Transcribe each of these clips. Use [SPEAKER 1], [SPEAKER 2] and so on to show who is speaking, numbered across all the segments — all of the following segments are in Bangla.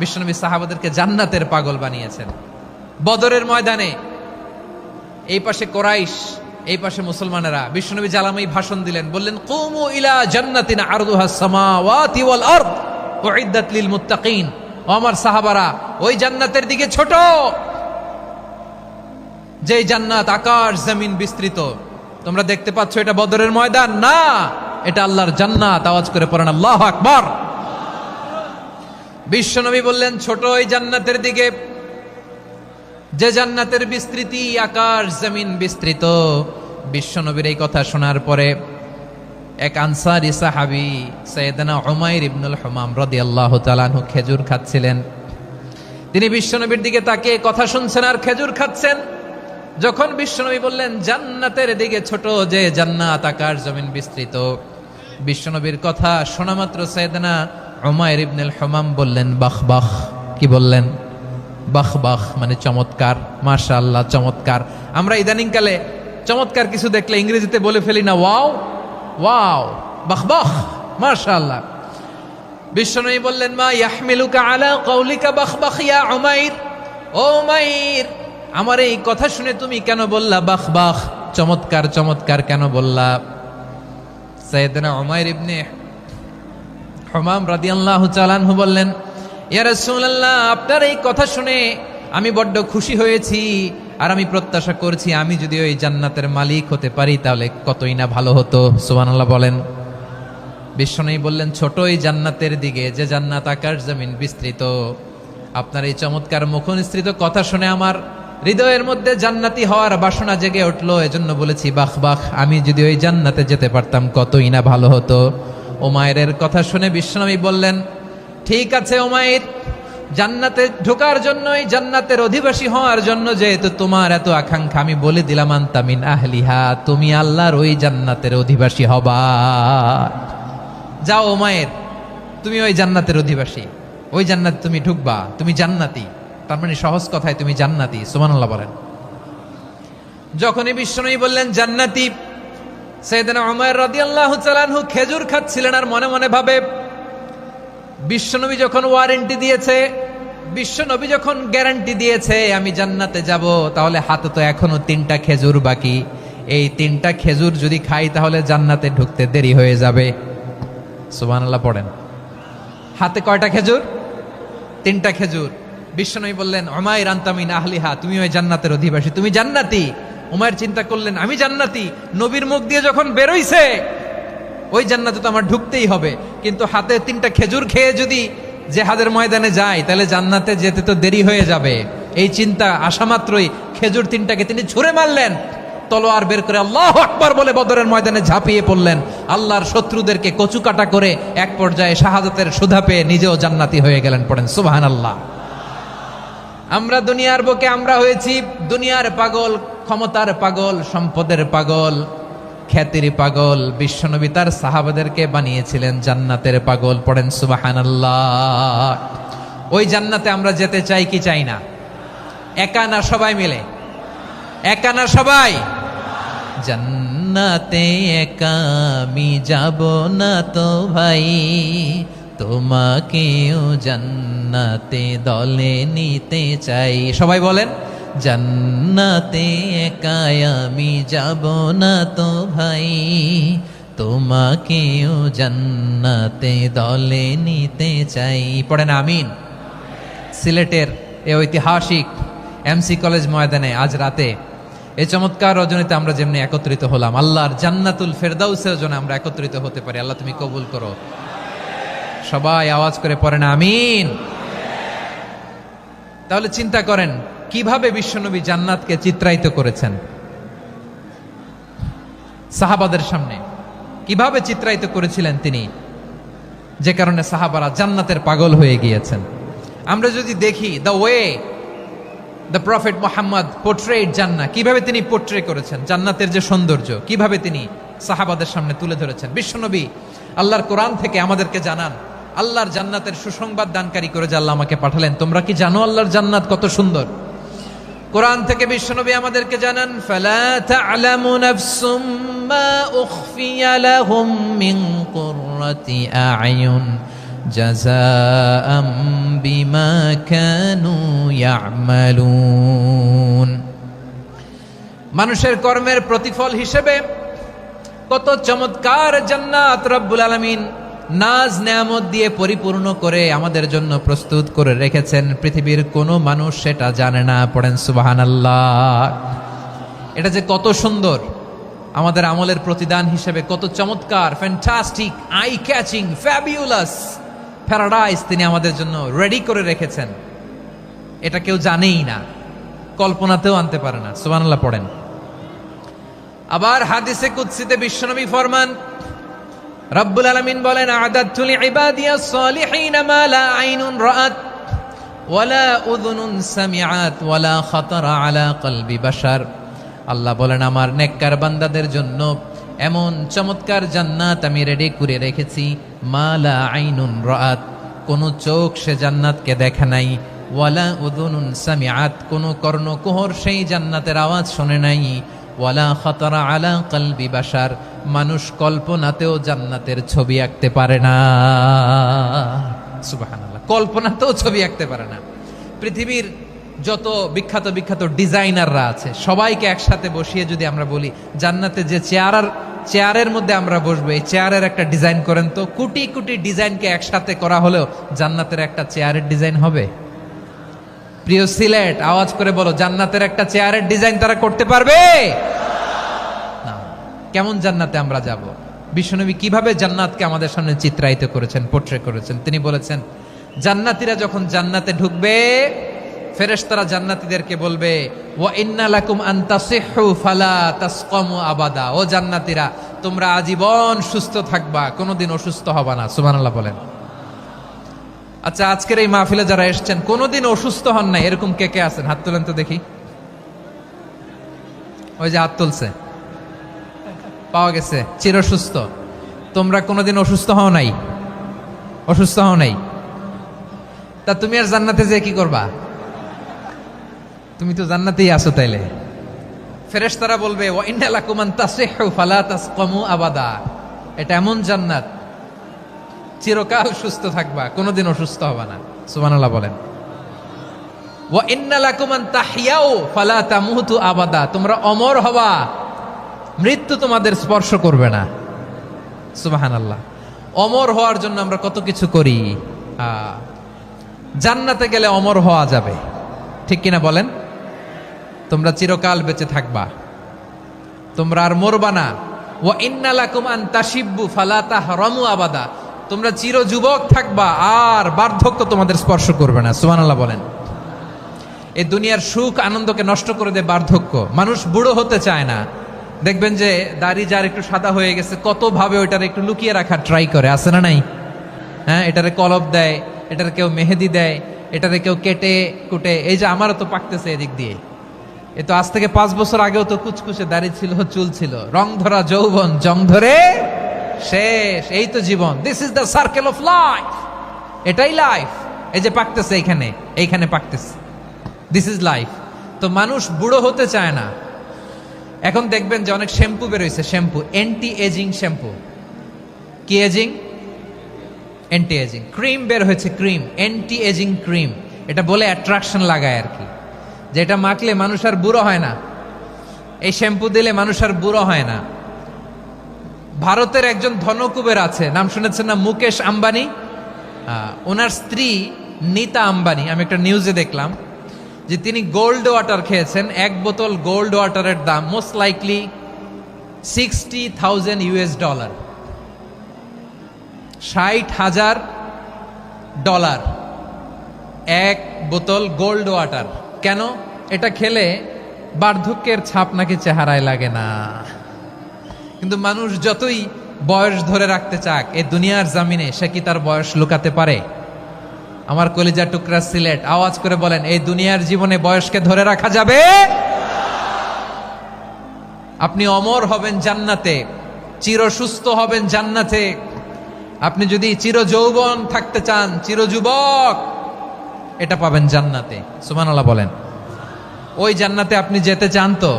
[SPEAKER 1] বিশ্বনবী সাহাবাদেরকে জান্নাতের পাগল বানিয়েছেন। বদরের ময়দানে এই পাশে কোরাইশ, এই পাশে মুসলমানেরা, বিশ্বনবী জ্বালাময়ী ভাষণ দিলেন, বললেন কুমু ইলা জান্নাতিন আরদুহাস সামাওয়াতি ওয়াল আরদ উইদ্দাত লিল মুত্তাকিন। ও আমার সাহাবারা, ওই জান্নাতের দিকে ছোট, যেই জান্নাত আকাশ জমিন বিস্তৃত। তোমরা দেখতে পাচ্ছ এটা বদরের ময়দান না, এটা আল্লাহর জান্নাত। আওয়াজ করে পড়েন আল্লাহু আকবার। বিশ্বনবী বললেন ছোট ওই জান্নাতের দিকে, যে জান্নাতের বিস্তৃতি আকাশ জমিন বিস্তৃত। বিশ্বনবীর এই কথা শোনার পরে এক আনসারী সাহাবী সাইয়েদনা উমাইর ইবনুল হুমাম রাদিয়াল্লাহু তাআলা আনহু খেজুর খাচ্ছিলেন। তিনি বিশ্বনবীর দিকে তাকিয়ে কথা শুনছেন আর খেজুর খাচ্ছেন। যখন বিশ্বনবী বললেন জান্নাতের দিকে ছোট, যে জান্নাত আকাশ জমিন বিস্তৃত, বিশ্বনবীর কথা শোনা মাত্র সাইয়েদনা উমাইর ইবনুল হুমাম বললেন বাহ বাহ। কি বললেন? বাহ বাহ মানে চমৎকার, মাশাআল্লাহ চমৎকার। আমরা ইদানিং কালে চমৎকার কিছু দেখলে ইংরেজিতে বলে ফেলি না ওয়াও ওয়াও, বাহ বাহ মাশাআল্লাহ। বিশ্বনবী বললেন মা ইয়াহমিলুকা আলা কওলিকা বাহ বাহ ইয়া উমাইর। ও উমাইর, আমার এই কথা শুনে তুমি কেন বললা বাহ বাহ, চমৎকার চমৎকার কেন বললা? সাইয়েদনা উমাইর ইবনে হুমাম রাদিয়াল্লাহু তাআলা আনহু বললেন ইয়া রাসূলুল্লাহ, আপনার এই কথা শুনে আমি বড্ড খুশি হয়েছি, আর আমি প্রত্যাশা করছি আমি যদি ওই জান্নাতের মালিক হতে পারি তাহলে কতই না ভালো হতো। সুবহানাল্লাহ বলেন। বিশ্বনবী বললেন ছোট এই জান্নাতের দিকে, যে জান্নাত আকাশ জমিন বিস্তৃত। আপনার এই চমৎকার মুখনিসৃত কথা শুনে আমার হৃদয়ের মধ্যে জান্নাতি হওয়ার বাসনা জেগে উঠলো, এজন্য বলেছি বাহ বাহ, আমি যদি ওই জান্নাতে যেতে পারতাম কতই না ভালো হতো। উমাইরের কথা শুনে বিশ্বনবী বললেন ঠিক আছে উমাইর, জান্নাতে ঢোকার জন্য, এই জান্নাতের অধিবাসী হওয়ার জন্য যেহেতু তোমার এত আকাঙ্ক্ষা, আমি বলে দিলাম আনতা মিন আহলিহা, তুমি আল্লাহর ওই জান্নাতের অধিবাসী হবা। যাও উমাইর, তুমি ওই জান্নাতের অধিবাসী, ওই জান্নাতে তুমি ঢুকবা, তুমি জান্নাতি। তার মানে সহজ কথায় তুমি জান্নাতি। সুবহানাল্লাহ বলেন। যখনই বিশ্বনবী বললেন জান্নাতি, সাইয়েদনা উমাইর রাদিয়াল্লাহু তাআলা আনহু খেজুর খাচ্ছিলেন আর মনে মনে ভাবে বিশ্বনবী যখন ওয়ারেন্টি দিয়েছে, বিশ্বনবী যখন গ্যারান্টি দিয়েছে আমি জান্নাতে যাব, তাহলে হাতে তো এখনো 3টা খেজুর বাকি। এই 3টা খেজুর যদি খাই তাহলে জান্নাতে ঢুকতে দেরি হয়ে যাবে। সুবহানাল্লাহ পড়েন। হাতে কয়টা খেজুর? 3টা খেজুর। বিশ্বনবী বললেন উমাইর আনতা মিন আহলিহা, তুমি ওই জান্নাতের অধিবাসী, তুমি জান্নাতি। উমাইর চিন্তা করলেন আমি জান্নাতি, নবীর মুখ দিয়ে যখন বেরোইছে ওই জান্নাতে তো আমার ঢুকতেই হবে, কিন্তু হাতে 3টা খেজুর খেয়ে যদি জিহাদের ময়দানে যায় তাহলে জান্নাতে যেতে তো দেরি হয়ে যাবে। এই চিন্তা আসা মাত্রই খেজুর 3টাকে তিনি ছুঁড়ে মারলেন, তলোয়ার বের করে আল্লাহু আকবার বলে বদরের ময়দানে ঝাঁপিয়ে পড়লেন। আল্লাহর শত্রুদেরকে কচুকাটা করে এক পর্যায়ে শাহাদাতের সুধা পেয়ে নিজেও জান্নাতি হয়ে গেলেন। পড়েন সুবহানাল্লাহ। আমরা দুনিয়ার বুকে আমরা হয়েছি দুনিয়ার পাগল, ক্ষমতার পাগল, সম্পদের পাগল, খ্যাতির পাগল। বিশ্বনবী তার সাহাবাদেরকে বানিয়েছিলেন জান্নাতের পাগল। পড়েন সুবহানাল্লাহ। ওই জান্নাতে আমরা যেতে চাই কি চাই না? একা না সবাই মিলে? একা না সবাই? জান্নাতে একা আমি যাব না তো ভাই, তোমাকেও জান্নাতে দলে নিতে চাই। সবাই বলেন জান্নাতে একা আমি যাব না তো ভাই, তোমাকেও জান্নাতে দলে নিতে চাই। পড়েন আমিন। সিলেটের এই ঐতিহাসিক এমসি কলেজ ময়দানে আজ রাতে এই চমৎকার রজনীতে আমরা যেমনি একত্রিত হলাম, আল্লাহর জান্নাতুল ফেরদাউসের জন্য আমরা একত্রিত হতে পারি। আল্লাহ তুমি কবুল করো। সবাই আওয়াজ করে পড়েন আমিন। তাহলে চিন্তা করেন কিভাবে বিশ্বনবী জান্নাতকে চিত্রায়িত করেছেন সাহাবাদের সামনে, কিভাবে চিত্রায়িত করেছিলেন তিনি, যে কারণে সাহাবারা জান্নাতের পাগল হয়ে গিয়েছেন। আমরা যদি দেখি the way the prophet Muhammad portrait জান্নাত, কিভাবে তিনি পোর্ট্রে করেছেন জান্নাতের যে সৌন্দর্য, কিভাবে তিনি সাহাবাদের সামনে তুলে ধরেছেন। বিশ্বনবী আল্লাহর কোরআন থেকে আমাদেরকে জানান আল্লাহর জান্নাতের সুসংবাদ দানকারী করে যে আল্লাহ আমাকে পাঠালেন। তোমরা কি জানো আল্লাহর জান্নাত কত সুন্দর? কোরআন থেকে বিশ্বনবী আমাদেরকে জানান ফালা তা'লামু নাফসুম মা উখফিয়া লাহুম মিন কুররাতি আ'য়ুন জাযাআম বিমা কানু ইয়া'মালুন। মানুষের কর্মের প্রতিফল হিসেবে কত চমৎকার জান্নাত রব্বুল আলামিন নাজ নেয়ামত দিয়ে পরিপূর্ণ করে আমাদের জন্য প্রস্তুত করে রেখেছেন। পৃথিবীর কোনো মানুষ সেটা জানে না। পড়েন সুবহানাল্লাহ। এটা যে কত সুন্দর, আমাদের আমলের প্রতিদান হিসেবে কত চমৎকার, fantastic, eye catching, fabulous paradise তিনি আমাদের জন্য রেডি করে রেখেছেন। এটা কেউ জানেই না, কল্পনাতেও আনতে পারে না। সুবহানাল্লাহ পড়েন। আবার হাদিসে কুদসিতে বিশ্বনবী ফরমান, রব্বুল আলামিন বলেন, আ'দাদতু লিইবাদিয়াস সালিহিন মা লা আইনুন রাআত ওয়ালা উযুনুন সামিআত ওয়ালা খাতারা আলা কলবি বাশার। আল্লাহ বলেন, আমার নেককার বান্দাদের জন্য এমন চমৎকার জান্নাত আমি রেডি করে রেখেছি, মা লা আইনুন রাআত, কোন চোখ সে জান্নাতকে দেখে নাই, ওয়ালা উযুনুন সামিআত, কোন কর্ণকুহর সেই জান্নাতের আওয়াজ শুনে নাই, ওয়ালা খাতারা আলা কলবি বাশার, মানুষ কল্পনাতেও জান্নাতের ছবি আঁকতে পারে না। সুবহানাল্লাহ, কল্পনাতেও ছবি আঁকতে পারে না। পৃথিবীর যত বিখ্যাত বিখ্যাত ডিজাইনাররা আছে সবাইকে একসাথে বসিয়ে যদি আমরা বলি জান্নাতে যে চেয়ারের মধ্যে আমরা বসবো, এই চেয়ারের একটা ডিজাইন করেন তো, কোটি কোটি ডিজাইনকে একসাথে করা হলেও জান্নাতের একটা চেয়ারের ডিজাইন হবে? প্রিয় সিলেট, আওয়াজ করে বলো, জান্নাতের একটা চেয়ারের ডিজাইন তারা করতে পারবে না। কেমন জান্নাতে আমরা যাব? বিশ্বনবী কিভাবে জান্নাতকে আমাদের সামনে চিত্রায়িত করেছেন, পোট্রে করেছেন। তিনি বলেছেন, জান্নাতীরা যখন জান্নাতে ঢুকবে, ফেরেশতারা জান্নাতীদেরকে বলবে, ওয়া ইন্না লাকুম আন তাসিহু ফালা তাসকামু আবাদা। ও জান্নাতীরা, তোমরা আজীবন সুস্থ থাকবা, কোনোদিন অসুস্থ হবা না। সুবহানাল্লাহ বলেন। আচ্ছা, আজকের এই মাহফিলে যারা এসেছেন কোনোদিন অসুস্থ হন নাই, এরকম কে কে আছেন? হাত তোলেন তো দেখি। ওই যে হাত তুলছে, পাওয়া গেছে, চিরসুস্থ। তোমরা কোনোদিন অসুস্থ হও নাই? অসুস্থ হও নাই? তা তুমি আর জান্নাতে যে কি করবা? তুমি তো জান্নাতেই আছো তাইলে। ফেরেশতারা বলবে, ওয়া ইন্না লাকুম আন তাসিহু ফালা তাসকামু আবাদা। এটা এমন জান্নাত, চিরকাল সুস্থ থাকবা, কোনোদিন অসুস্থ হবা না। সুবহানাল্লাহ বলেন। ওয়া ইন্না লাকুম আন তাহইয়াউ ফালা তামুতু আবাদা। তোমরা অমর হবা, মৃত্যু তোমাদের স্পর্শ করবে না। সুবহানাল্লাহ। অমর হওয়ার জন্য আমরা কত কিছু করি। জান্নাতে গেলে অমর হওয়া যাবে, ঠিক কিনা বলেন? তোমরা চিরকাল বেঁচে থাকবা, তোমরা আর মরবা না। ওয়া ইন্না লাকুম আন তাশিব্বু ফালা তাহরামু আবাদা। তোমরা চির যুবক থাকবা, আর বার্ধক্য তোমাদের স্পর্শ করবে না। সুবহানাল্লাহ বলেন। এই দুনিয়ার সুখ আনন্দকে নষ্ট করে দেয় বার্ধক্য। মানুষ বুড়ো হতে চায় না। দেখবেন যে দাড়ি যার একটু সাদা হয়ে গেছে, কত ভাবে ওইটার একটু লুকিয়ে রাখার ট্রাই করে, আছে না নাই? হ্যাঁ, এটারে কলব দেয়, এটার কেউ মেহেদি দেয়, এটারে কেউ কেটে কুটে। এই যে আমারও তো পাকতেছে এদিক দিয়ে, এ তো আজ থেকে 5 বছর আগেও তো কুচকুচে দাড়ি ছিল, চুল ছিল, রং ধরা যৌবন জং ধরে শেষ। এই তো জীবন। This is the circle of life. এটাই লাইফ। এই যে পাকতেছে এইখানে পাকতেছে, দিস ইজ লাইফ। তো মানুষ বুড়ো হতে চায় না। এখন দেখবেন যে অনেক শ্যাম্পু বেরোইছে, শ্যাম্পু, অ্যান্টি এজিং শ্যাম্পু। কি এজিং? Anti ageing. ক্রিম বের হয়েছে, ক্রিম, অ্যান্টি এজিং ক্রিম। এটা বলে অ্যাট্রাকশন লাগায় আর কি, যে এটা মাখলে মানুষ আর বুড়ো হয় না, এই শ্যাম্পু দিলে মানুষ আর বুড়ো হয় না। ভারতের একজন ধনকুবের আছে, নাম শুনেছেন না? মুকেশ আম্বানি। ওনার স্ত্রী নীতা আম্বানি, আমি একটা নিউজে দেখলাম যে তিনি গোল্ড ওয়াটার খেয়েছেন। 1 বোতল গোল্ড ওয়াটারের দাম মোস্ট লাইকলি $60,000 $60,000 1 বোতল গোল্ড ওয়াটার। কেন? এটা খেলে বার্ধক্যের ছাপ নাকি চেহারায় লাগে না। কিন্তু মানুষ যতই বয়স ধরে রাখতে চাক এই দুনিয়ার জামিনে, সে কি তার বয়স লুকাতে পারে? আমার কলিজা টুকরা সিলেট, আওয়াজ করে বলেন, এই দুনিয়ার জীবনে বয়সকে ধরে রাখা যাবে? আপনি অমর হবেন জান্নাতে, চির সুস্থ হবেন জান্নাতে। আপনি যদি চির যৌবন থাকতে চান, চির যুবক, এটা পাবেন জান্নাতে। সুবহানাল্লাহ বলেন। ওই জান্নাতে আপনি যেতে চান তো?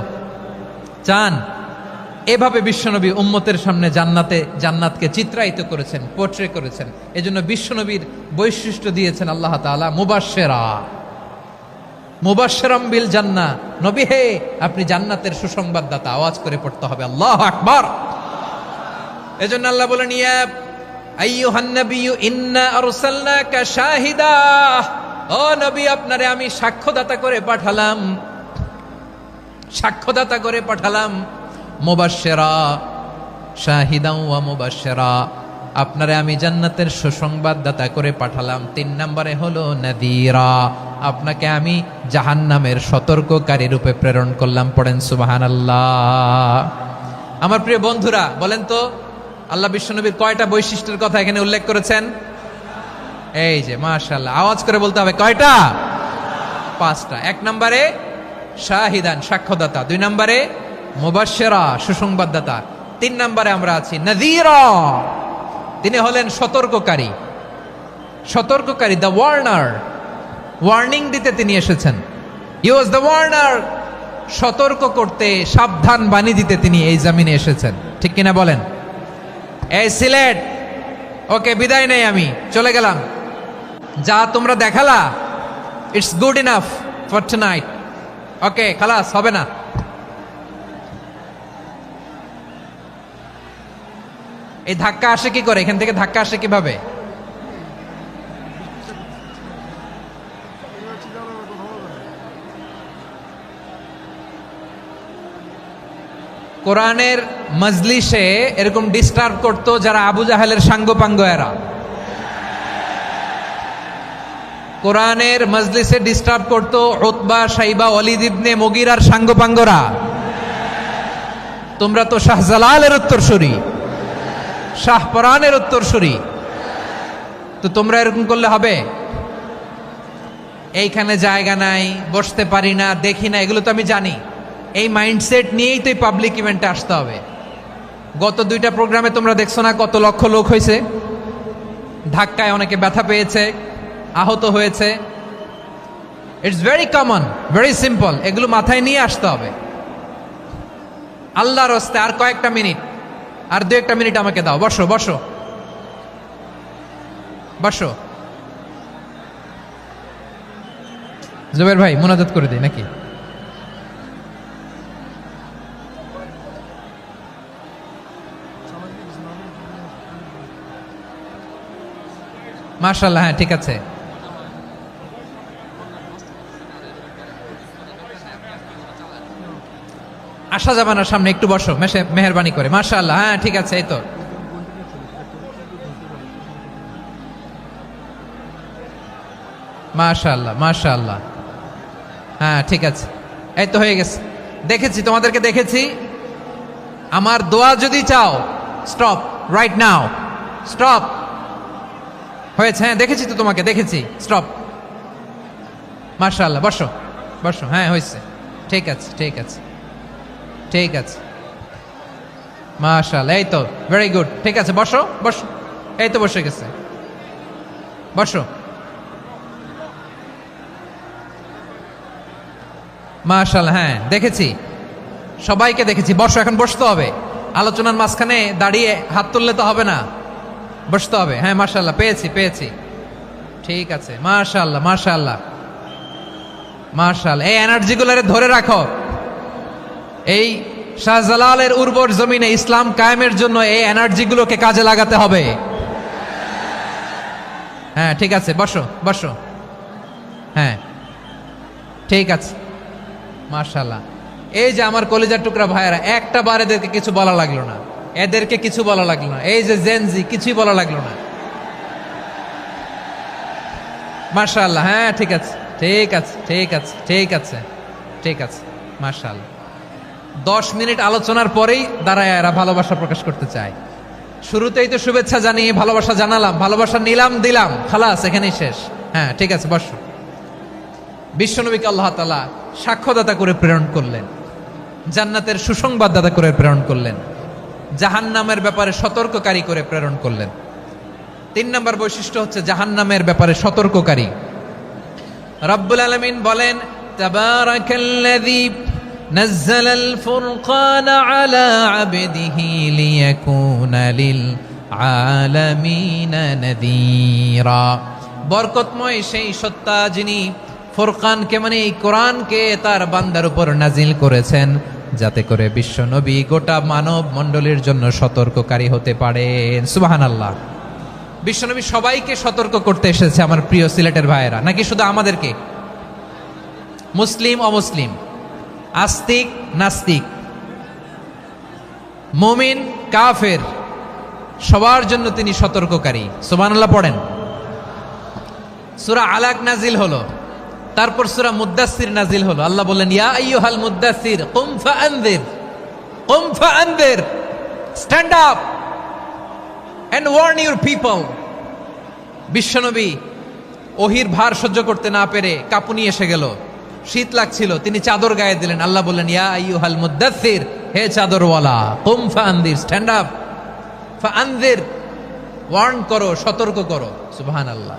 [SPEAKER 1] চান? এভাবে বিশ্বনবী উম্মতের সামনে জান্নাতকে চিত্রায়িত করেছেন, পোর্ট্রে করেছেন। এজন্য বিশ্বনবীর বৈশিষ্ট্য দিয়েছেন আল্লাহ তাআলা মুবাশশিরাম বিল জান্নাহ। নবী হে, আপনি জান্নাতের সুসংবাদদাতা। আওয়াজ করে পড়তে হবে আল্লাহু আকবার। এজন্য আল্লাহ বলেন, ইয়া আইয়ুহান নাবিয়্যু ইন্না আরসালনাকা শাহিদা। ও নবী, আপনারে আমি সাক্ষ্যদাতা করে পাঠালাম। মুবাশশিরা শাহিদাও ওয়া মুবাশশিরা, আপনারে আমি জান্নাতের সুসংবাদদাতা করে পাঠালাম। 3 নম্বরে হলো নাযীরা, আপনাকে আমি জাহান্নামের সতর্ককারী রূপে প্রেরণ করলাম। পড়েন সুবহানাল্লাহ। আমার প্রিয় বন্ধুরা, বলেন তো আল্লাহ বিশ্বনবীর কয়টা বৈশিষ্ট্যের কথা এখানে উল্লেখ করেছেন? এই যে মাশাআল্লাহ, আওয়াজ করে বলতে হবে কয়টা? 5টা। 1 নম্বরে শাহিদান, সাক্ষ্যদাতা। 2 নম্বরে মুবাশশিরা, সুসংবাদদাতা। 3 নম্বরে আমরা আছি নাযীরা, তিনি হলেন সতর্ককারী। দ্য ওয়ার্নার, ওয়ার্নিং দিতে তিনি এসেছেন। হি ওয়াজ দ্য ওয়ার্নার, সতর্ক করতে, সাবধান বাণী দিতে তিনি এই জমিনে এসেছেন। ঠিক কিনা বলেন? এই সিলেট, ওকে বিদায় নেই, আমি চলে গেলাম। যা তোমরা দেখালা, it's good enough for tonight. Okay, খালাস, হবে না। এই ধাক্কা আসে কি করে? এখান থেকে ধাক্কা আসে কিভাবে? কোরআনের মজলিসে এরকম ডিস্টার্ব করতো যারা আবু জাহেলের সাঙ্গপাঙ্গ এরা। কোরআনের মজলিসে ডিস্টার্ব করতো উতবা, শাইবা, ওয়ালিদ ইবনে মুগীরার সাঙ্গপাঙ্গরা। তোমরা তো শাহজালালের উত্তরসূরি, শাহপরানের উত্তরসূরি, তো তোমরা এরকম করলে হবে? এইখানে জায়গা নাই, বসতে পারি না, দেখি না, এগুলো তো আমি জানি। এই মাইন্ডসেট নিয়েই তো এই পাবলিক ইভেন্টে আসতে হবে। গত 2টা প্রোগ্রামে তোমরা দেখছো না কত লক্ষ লোক হয়েছে? ধাক্কায় অনেকে ব্যথা পেয়েছে, আহত হয়েছে। It's very common, very simple. এগুলো মাথায় নিয়ে আসতে হবে। আল্লাহর রাস্তে আর কয়েকটা মিনিট, আর 2-1টা মিনিট আমাকে দাও। বসো বসো বসো। জুবের ভাই, মুনাজাত করে দিই নাকি? মাশাআল্লাহ, হ্যাঁ ঠিক আছে। আসা যাবে না সামনে, একটু বসো মেহেরবানি করে। মাশাআল্লাহ, হ্যাঁ ঠিক আছে। এই তো মাশাআল্লাহ, মাশাআল্লাহ, হ্যাঁ ঠিক আছে। এই তো হয়ে গেছে। দেখেছি, তোমাদেরকে দেখেছি। আমার দোয়া যদি চাও, স্টপ রাইট নাও, স্টপ। হয়েছে? হ্যাঁ দেখেছি তো, তোমাকে দেখেছি। স্টপ। মাশাআল্লাহ, বসো বসো। হ্যাঁ হয়েছে, ঠিক আছে ঠিক আছে ঠিক আছে। মাশাআল্লাহ, এই তো ভেরি গুড। ঠিক আছে, বসো বসো। এই তো বসে গেছে, বসো। মাশাআল্লাহ, হ্যাঁ দেখেছি, সবাইকে দেখেছি। বসো, এখন বসতে হবে। আলোচনার মাঝখানে দাঁড়িয়ে হাত তুললে তো হবে না, বসতে হবে। হ্যাঁ মাশাআল্লাহ, পেয়েছি। ঠিক আছে, মাশাআল্লাহ মাশাআল্লাহ মাশাআল্লাহ। এই এনার্জিগুলোরে ধরে রাখো। এই শাহজালালের উর্বর জমিনে ইসলাম কায়েমের জন্য এই এনার্জিগুলোকে কাজে লাগাতে হবে। হ্যাঁ ঠিক আছে, বসো বসো। হ্যাঁ ঠিক আছে, মাশাআল্লাহ। এই যে আমার কলিজার টুকরা ভাইয়েরা, একটা বার এদেরকে কিছু বলা লাগলো না, এদেরকে কিছু বলা লাগলো না। এই যে জেনজি, কিছুই বলা লাগলো না। মাশাআল্লাহ, হ্যাঁ ঠিক আছে ঠিক আছে ঠিক আছে ঠিক আছে ঠিক আছে। মাশাআল্লাহ। 10 মিনিট আলোচনার পরেই দাঁড়ায় এরা ভালোবাসা প্রকাশ করতে চায়। শুরুতেই তো শুভেচ্ছা জানিয়ে ভালোবাসা জানালাম, ভালোবাসা নিলাম, দিলাম, খালাস, এখানেই শেষ। হ্যাঁ ঠিক আছে, বসো। বিশ্বনবীকে আল্লাহ তাআলা সাক্ষ্যদাতা করে প্রেরণ করলেন, জান্নাতের সুসংবাদদাতা করে প্রেরণ করলেন, জাহান্নামের ব্যাপারে সতর্ককারী করে প্রেরণ করলেন। 3 নম্বর বৈশিষ্ট্য হচ্ছে জাহান্নামের ব্যাপারে সতর্ককারী। রব্বুল আলামিন বলেন, তাবারাকাল্লাযী নাজ্জালাল ফুরকান আলা আবদিহি লিয়াকুনা লিল আলামিনা নাযীরা। বরকতময় সেই সত্তা যিনি ফুরকানকে মানে এই কোরআনকে তার বান্দার উপর নাজিল করেছেন, যাতে করে বিশ্ব নবী গোটা মানব মণ্ডলীর জন্য সতর্ককারী হতে পারেন। সুবহানাল্লাহ। বিশ্বনবী সবাইকে সতর্ক করতে এসেছে আমার প্রিয় সিলেটের ভাইয়েরা, নাকি শুধু আমাদেরকে? মুসলিম অমুসলিম, আস্তিক নাস্তিক, মুমিন কাফের, সবার জন্য তিনি সতর্ককারী। সুবহানাল্লাহ পড়েন। সূরা আলাক নাজিল হলো, তারপর সূরা মুদ্দাসসির নাজিল হলো। আল্লাহ বললেন, ইয়া আইয়ুহাল মুদ্দাসসির কুম ফাআনযির, কুম ফাআনযির, stand up and warn your people. বিশ্বনবী ওহির ভার সহ্য করতে না পেরে কাঁপুনি এসে গেল, শীত লাগছিল, তিনি চাদর গায়ে দিলেন। আল্লাহ বললেন, ইয়া আইয়ুহাল মুদ্দাসসির, হে চাদরওয়ালা, কুম ফাআনযির, স্ট্যান্ড আপ, ফাআনযির, ওয়ার্ন করো, সতর্ক করো। সুবহানাল্লাহ।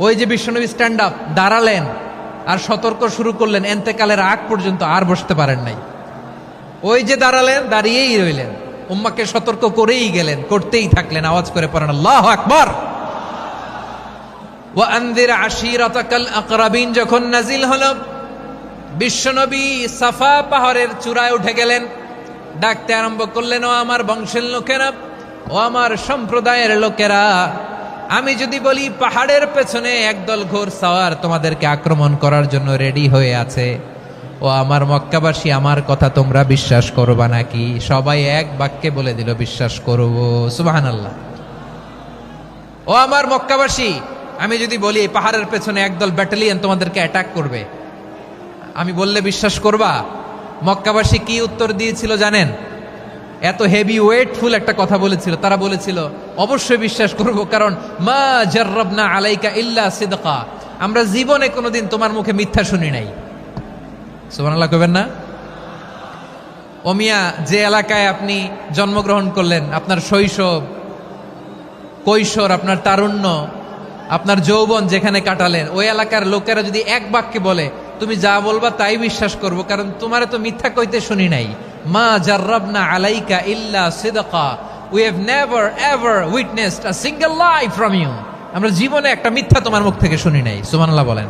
[SPEAKER 1] ওই যে বিশ্বনবী স্ট্যান্ড আপ, দাঁড়ালেন আর সতর্ক শুরু করলেন, এন্তেকালের আগ পর্যন্ত আর বসতে পারেন নাই। ওই যে দাঁড়ালেন, দাঁড়িয়েই রইলেন, উম্মাকে সতর্ক করেই গেলেন, করতেই থাকলেন। আওয়াজ করে পড়েন আল্লাহু আকবার। ওয়া আনযির আশীরাতাকাল আকরাবিন যখন নাজিল হলো, বিশ্বনবী সাফা পাহাড়ের চূড়ায় উঠে গেলেন, ডাকতে আরম্ভ করলেন, ও আমার বংশের লোকেরা, ও আমার সম্প্রদায়ের লোকেরা, আমি যদি বলি পাহাড়ের পেছনে একদল ঘোড়সাওয়ার তোমাদেরকে আক্রমণ করার জন্য রেডি হয়ে আছে, ও আমার মক্কাবাসী, আমার কথা তোমরা বিশ্বাস করবা নাকি? সবাই এক বাক্যে বলে দিল, বিশ্বাস করব। সুবহানাল্লাহ। ও আমার মক্কাবাসী, আমি যদি বলি এই পাহাড়ের পেছনে একদল ব্যাটালিয়ন তোমাদেরকে অ্যাটাক করবে, আমি বললে বিশ্বাস করবা? মক্কাবাসী কি উত্তর দিয়েছিল জানেন? এত হেভি ওয়েটফুল একটা কথা বলেছিল। তারা বলেছিল, অবশ্যই বিশ্বাস করব, কারণ মা জাররাবনা আলাইকা ইল্লা সিদকা, আমরা জীবনে কোনোদিন তোমার মুখে মিথ্যা শুনি নাই। সুবহানাল্লাহ কইবেন না? ও মিয়া, যে এলাকায় আপনি জন্মগ্রহণ করলেন, আপনার শৈশব, কৈশোর, আপনার তারুণ্য, আপনার যৌবন যেখানে কাটালেন, ওই এলাকার লোকেরা যদি এক বাক্যে বলে তুমি যা বলবা তাই বিশ্বাস করব, কারণ তোমারে তো মিথ্যা কইতে শুনি নাই। মা জাররাবনা আলাইকা ইল্লা সিদকা, we have never ever witnessed a single lie from you, আমরা জীবনে একটা মিথ্যা তোমার মুখ থেকে শুনি নাই। সুবহানাল্লাহ বলেন।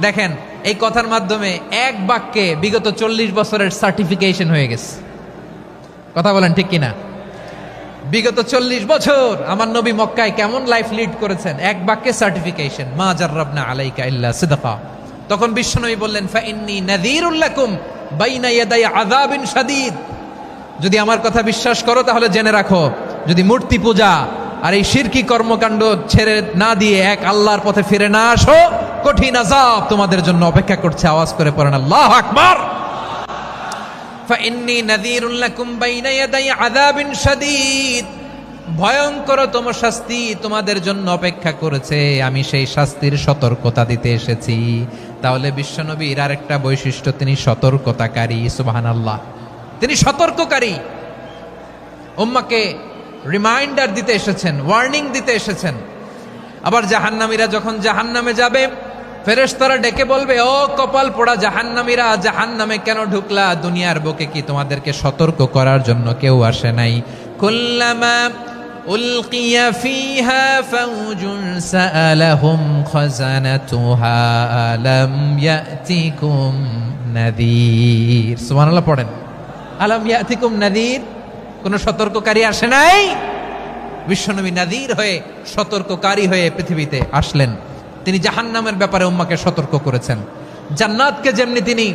[SPEAKER 1] দেখেন, এই কথার মাধ্যমে এক বাক্যে বিগত 40 বছরের সার্টিফিকেশন হয়ে গেছে। কথা বলেন ঠিক কিনা? বিগত 40 বছর আমার নবী মক্কায় কেমন লাইফ লিড করেছেন, এক বাক্যে সার্টিফিকেশন, মা জাররাবনা আলাইকা ইল্লা সিদকা। তখন বিশ্বনবী বললেন, ফাইন্নী নাযীরুল লাকুম বাইনা ইয়াদাই আযাবিন শাদীদ, যদি আমার কথা বিশ্বাস করো তাহলে জেনে রাখো, যদি মূর্তি পূজা আর এই শিরকি কর্মকাণ্ড ছেড়ে না দিয়ে এক আল্লাহর পথে ফিরে না আসো, কঠিন আযাব তোমাদের জন্য অপেক্ষা করছে। আওয়াজ করে পড়েন আল্লাহু আকবার। ফাইন্নী নাযীরুল লাকুম বাইনা ইয়াদাই আযাবিন শাদীদ, ভয়ঙ্করতম শাস্তি তোমাদের জন্য অপেক্ষা করেছে, আমি সেই শাস্তির সতর্কতা দিতে এসেছি। তাহলে বিশ্বনবীর আরেকটা বৈশিষ্ট্য, তিনি সতর্কতাকারী। সুবহানাল্লাহ। তিনি সতর্ককারী, উম্মাকে রিমাইন্ডার দিতে এসেছেন, ওয়ার্নিং দিতে এসেছেন। আবার জাহান্নামীরা যখন জাহান্নামে যাবে, ফেরেশতারা ডেকে বলবে, ও কপাল পোড়া জাহান্নামীরা, জাহান্নামে কেন ঢুকলা? দুনিয়ার বুকে কি তোমাদেরকে সতর্ক করার জন্য কেউ আসে নাই? কুল্লামা উলকিয়া ফিহা ফাউজুন সাআলাহুম খাযানাতুহা আলাম ইয়াতিকুম নাযীর। সুবহানাল্লাহ পড়েন। আলাম ইয়াতিকুম নাযীর, কোন সতর্ককারী আসে নাই? বিশ্বনবী নাযীর হয়ে, সতর্ককারী হয়ে পৃথিবীতে আসলেন। তিনি জাহান্নামের ব্যাপারে উম্মাকে সতর্ক করেছেন। জান্নাতকে যেমনি তিনি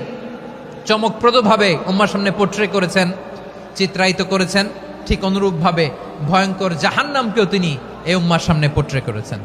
[SPEAKER 1] চমকপ্রদভাবে উম্মার সামনে পোট্রে করেছেন, চিত্রায়িত করেছেন, ঠিক অনুরূপভাবে ভয়ঙ্কর জাহান্নামকেও তিনি এই উম্মার সামনে পোট্রে করেছেন।